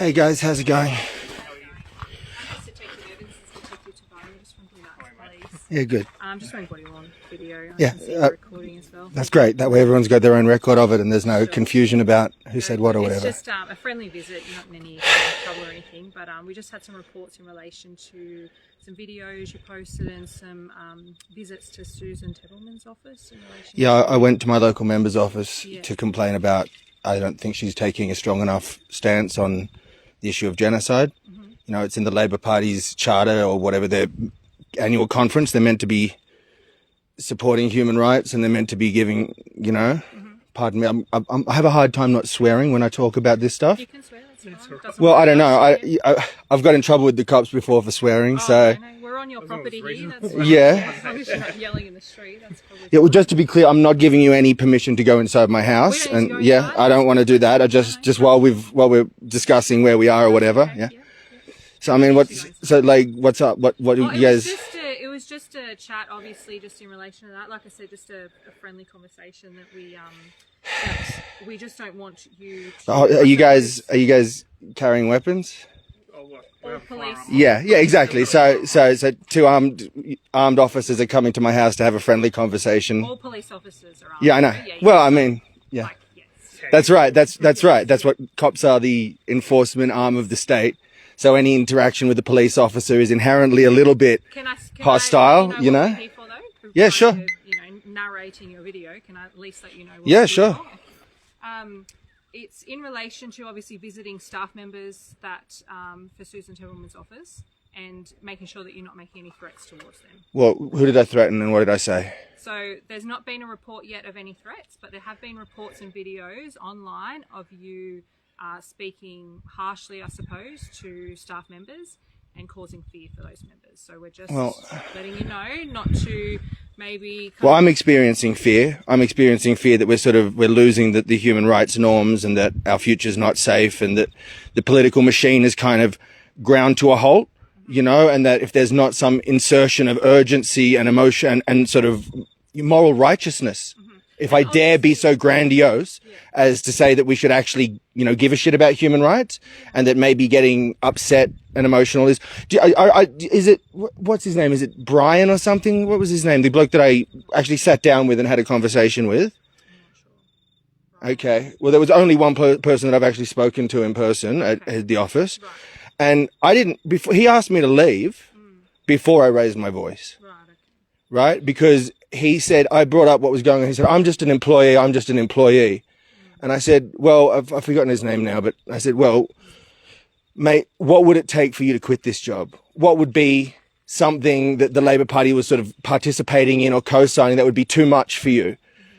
Hey guys, how's it going? Yeah, good. Just showing body on video. Yeah, Recording as well. That's great. That way everyone's got their own record of it and there's no confusion about who said what or whatever. It's just a friendly visit, not in any trouble or anything, but we just had some reports in relation to some videos you posted and some visits to Susan Tebbleman's office. In relation Yeah, I went to my local member's office to complain about, I don't think she's taking a strong enough stance on the issue of genocide. Mm-hmm. You know, it's in the Labor Party's charter or whatever, their annual conference. They're meant to be supporting human rights and they're meant to be giving, you know, pardon me, I have a hard time not swearing when I talk about this stuff. You can swear, that's fine. Well, I don't know. I've got in trouble with the cops before for swearing, so... No, we're on your property here, that's yeah. As long as you're not yelling in the street, that's probably Yeah, well, just to be clear, I'm not giving you any permission to go inside my house, and yeah, I don't want to do that. I just while we're discussing where we are or whatever, yeah. So I mean, what's up? What do you guys? It was just a chat, obviously, just in relation to that. Like I said, just a friendly conversation that we just don't want you to... Are you guys carrying weapons? All police. Yeah, exactly. So two armed officers are coming to my house to have a friendly conversation. All police officers are armed. Yeah, I know. Well, I mean, yeah. Like, yes. That's right. That's right. That's what cops are, the enforcement arm of the state. So any interaction with the police officer is inherently a little bit hostile, you know? Yeah, sure. Narrating your video, can I at least let you know what Yeah, sure. It's in relation to obviously visiting staff members that for Susan Tebbleman's office and making sure that you're not making any threats towards them. Well, who did I threaten and what did I say? So there's not been a report yet of any threats, but there have been reports and videos online of you speaking harshly, I suppose, to staff members and causing fear for those members. So we're just letting you know not to maybe... Well, I'm experiencing fear. I'm experiencing fear that we're losing the human rights norms and that our future's not safe and that the political machine is kind of ground to a halt, you know, and that if there's not some insertion of urgency and emotion and sort of moral righteousness, if I dare be so grandiose as to say that we should actually, you know, give a shit about human rights and that maybe getting upset and emotional is it, what's his name? Is it Brian or something? What was his name? The bloke that I actually sat down with and had a conversation with. Okay. Well, there was only one person that I've actually spoken to in person at the office. And he asked me to leave before I raised my voice. Right? Because he said, I brought up what was going on. He said, I'm just an employee. And I said, well, I've forgotten his name now, but I said, well, mate, what would it take for you to quit this job? What would be something that the Labor Party was sort of participating in or co-signing that would be too much for you?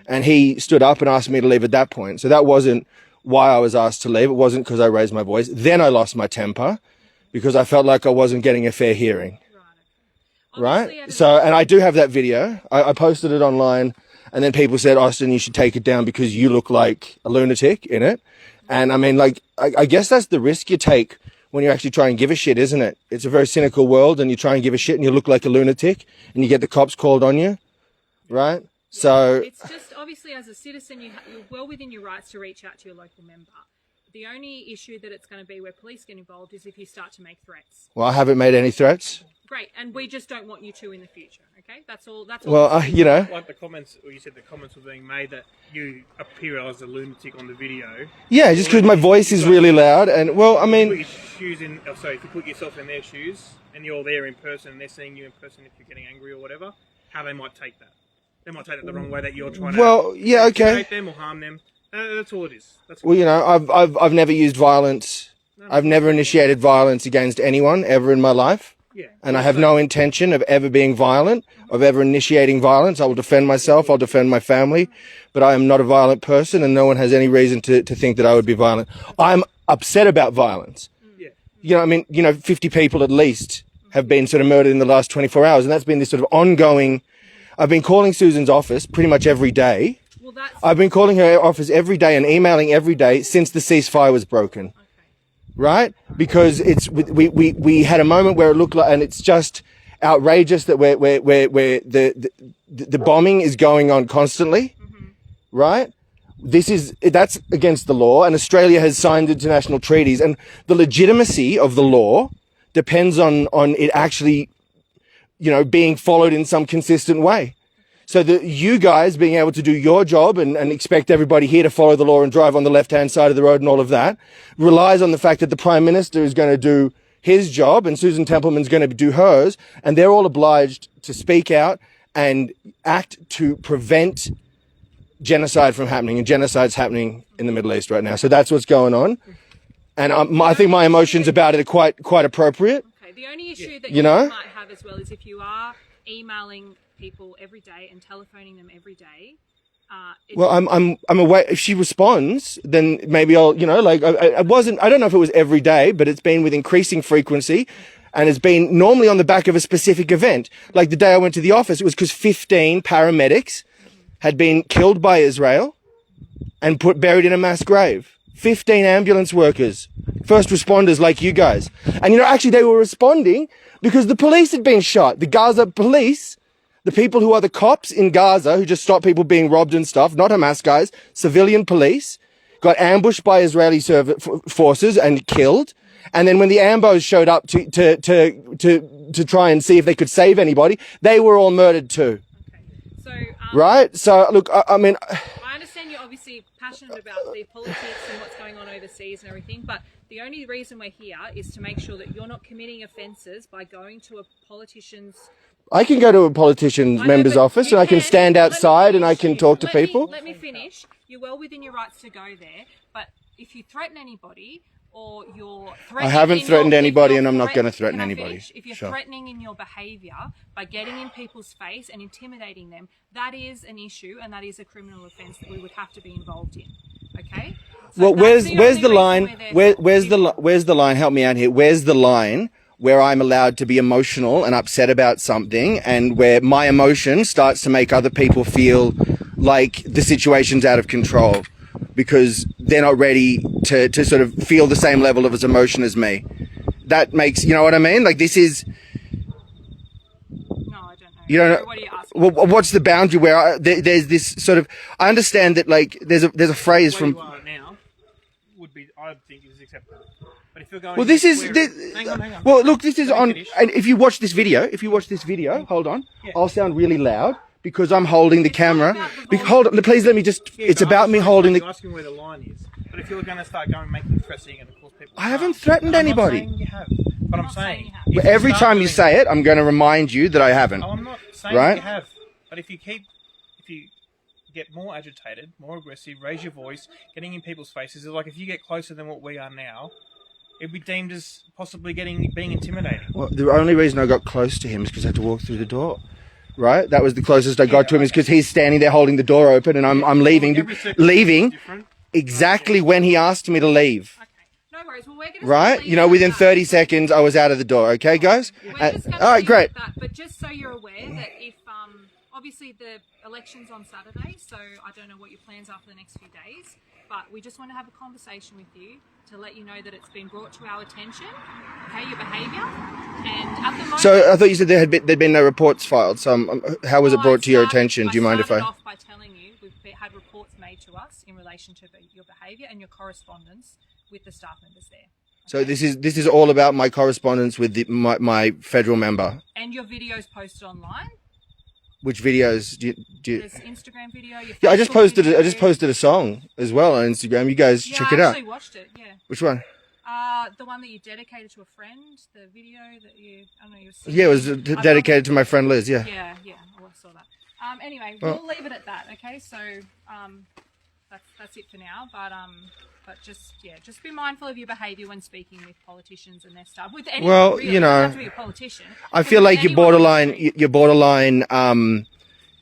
And he stood up and asked me to leave at that point. So that wasn't why I was asked to leave. It wasn't because I raised my voice. Then I lost my temper because I felt like I wasn't getting a fair hearing. Right? So, and I do have that video. I posted it online and then people said, Austin, you should take it down because you look like a lunatic in it. And I mean, like, I guess that's the risk you take when you actually try and give a shit, isn't it? It's a very cynical world and you try and give a shit and you look like a lunatic and you get the cops called on you. Right? Yeah. So it's just obviously as a citizen, you're well within your rights to reach out to your local member. The only issue that it's going to be where police get involved is if you start to make threats. Well, I haven't made any threats. Great, and we just don't want you to in the future. Okay, that's all. Well, you know, like the comments, or you said the comments were being made that you appear as a lunatic on the video. Yeah, just because my voice is really loud, and well, I mean, if you put yourself in their shoes, and you're there in person, and they're seeing you in person, if you're getting angry or whatever, how they might take that. They might take it the wrong way that you're trying to intimidate them or harm them. That's all it is. Well, you know, I've never used violence. I've never initiated violence against anyone ever in my life. Yeah. And I have no intention of ever being violent, of ever initiating violence. I will defend myself. I'll defend my family. But I am not a violent person and no one has any reason to think that I would be violent. I'm upset about violence. Yeah. You know, I mean, you know, 50 people at least have been sort of murdered in the last 24 hours. And that's been this sort of ongoing... I've been calling Susan's office pretty much every day. I've been calling her office every day and emailing every day since the ceasefire was broken. Okay. Right? Because we had a moment where it looked like, and it's just outrageous that where the bombing is going on constantly. Mm-hmm. Right? that's against the law, and Australia has signed international treaties, and the legitimacy of the law depends on it actually, being followed in some consistent way. So that you guys being able to do your job and expect everybody here to follow the law and drive on the left-hand side of the road and all of that relies on the fact that the Prime Minister is going to do his job and Susan Templeman's going to do hers, and they're all obliged to speak out and act to prevent genocide from happening, and genocide's happening in the Middle East right now. So that's what's going on, and I think my emotions about it are quite appropriate. Okay. The only issue that you might have as well is if you are emailing people every day and telephoning them every day. Well, I'm aware. If she responds, then maybe I'll, I don't know if it was every day, but it's been with increasing frequency, and it's been normally on the back of a specific event. Like the day I went to the office, it was because 15 paramedics had been killed by Israel and buried in a mass grave. 15 ambulance workers, first responders like you guys. And actually they were responding because the police had been shot. The Gaza police, the people who are the cops in Gaza who just stop people being robbed and stuff, not Hamas guys, civilian police, got ambushed by Israeli forces and killed. And then when the Ambos showed up to try and see if they could save anybody, they were all murdered too. Okay. So, right? So look, I mean, I understand you're obviously passionate about the politics and what's going on overseas and everything, but the only reason we're here is to make sure that you're not committing offences by going to a politician's. I can go to a politician's member's office and I can stand outside and I can talk to people. Let me finish. You're well within your rights to go there, but if you threaten anybody or you're threatening... I haven't threatened anybody and I'm not going to threaten anybody. If you're threatening in your behaviour by getting in people's face and intimidating them, that is an issue and that is a criminal offence that we would have to be involved in. Okay? So well, where's the line? Where's the line? Help me out here. Where's the line where I'm allowed to be emotional and upset about something, and where my emotion starts to make other people feel like the situation's out of control because they're not ready to sort of feel the same level of emotion as me? That makes, you know what I mean? Like this is... No, I don't know. You don't know? What are you asking? Well, what's the boundary where there's this sort of... I understand that like there's a phrase from... Where you are now would be, I think, is acceptable. But if you're going, well, this is. Hang on. Well, look, this is on. And if you watch this video, hold on. Yeah. I'll sound really loud because I'm holding the camera. Hold on, please let me just. Yeah, it's about me holding the. You're asking where the line is. But if you're going to start going making threats, you're going to cause people. I haven't threatened anybody. I'm not saying you have, but I'm saying. Every time you say it, I'm going to remind you that I haven't. Oh, I'm not saying you have. But if you get more agitated, more aggressive, raise your voice, getting in people's faces, it's like if you get closer than what we are now, it'd be deemed as possibly being intimidating. Well, the only reason I got close to him is because I had to walk through the door. Right? That was the closest I got to him, is because he's standing there holding the door open and I'm leaving exactly when he asked me to leave. Okay. No worries. Well, we're going to right? Within 30 seconds I was out of the door. Okay, guys? All right, great. That, but just so you're aware that if obviously the election's on Saturday, so I don't know what your plans are for the next few days, but we just want to have a conversation with you to let you know that it's been brought to our attention, okay, your behaviour, and at the moment... So I thought you said there'd been no reports filed, so how was it brought to your attention? Do you mind if I... started off by telling you we've had reports made to us in relation to your behaviour and your correspondence with the staff members there. Okay? So this is all about my correspondence with my federal member? And your videos posted online? Which videos do you... There's Instagram video. Yeah, I just posted a song as well on Instagram. You guys check it out. I actually watched it. Yeah. Which one? The one that you dedicated to a friend. The video that you... I don't know. Yeah, it was dedicated to my friend Liz. Yeah. Yeah. I saw that. Anyway, we'll leave it at that. Okay. So that's it for now. But just be mindful of your behaviour when speaking with politicians and their staff. With anyone, well, really, you don't have to be a politician. I feel like you're borderline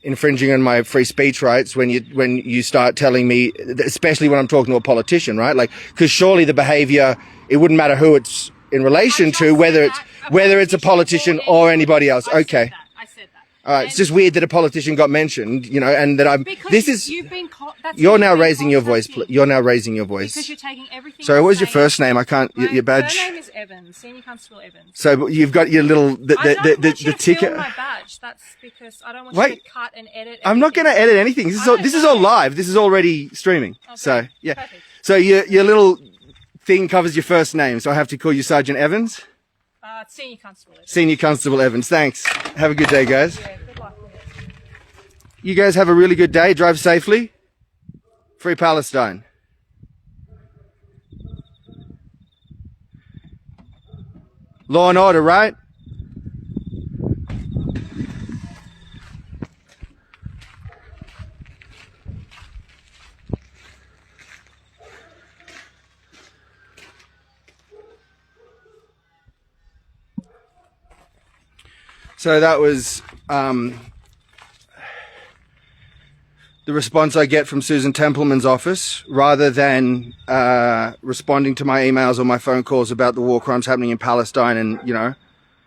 infringing on my free speech rights when you start telling me, especially when I'm talking to a politician, right? Like, because surely the behaviour, it wouldn't matter who it's in relation to, whether it's a politician or anybody else. Okay. I said that. All right, it's just weird that a politician got mentioned, you know, and that I'm. Because This is. you've been. You're now raising your voice. You're now raising your voice. Because you're taking everything. Sorry, what was your first name? I can't. Your badge. My name is Evans, Senior Constable Evans. So you've got your little I don't want you to ticket. film my badge. That's because I don't want you to cut and edit. I'm not going to edit anything. This is all live. This is already streaming. Okay. So yeah. Perfect. So your little thing covers your first name. So I have to call you Sergeant Evans. Senior Constable Evans. Senior Constable Evans. Thanks. Have a good day, guys. Yeah, good luck with it. You guys have a really good day. Drive safely. Free Palestine. Law and order, right? So that was the response I get from Susan Templeman's office, rather than responding to my emails or my phone calls about the war crimes happening in Palestine and, you know,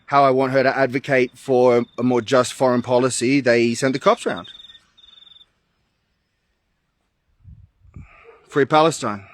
how I want her to advocate for a more just foreign policy. They sent the cops round. Free Palestine.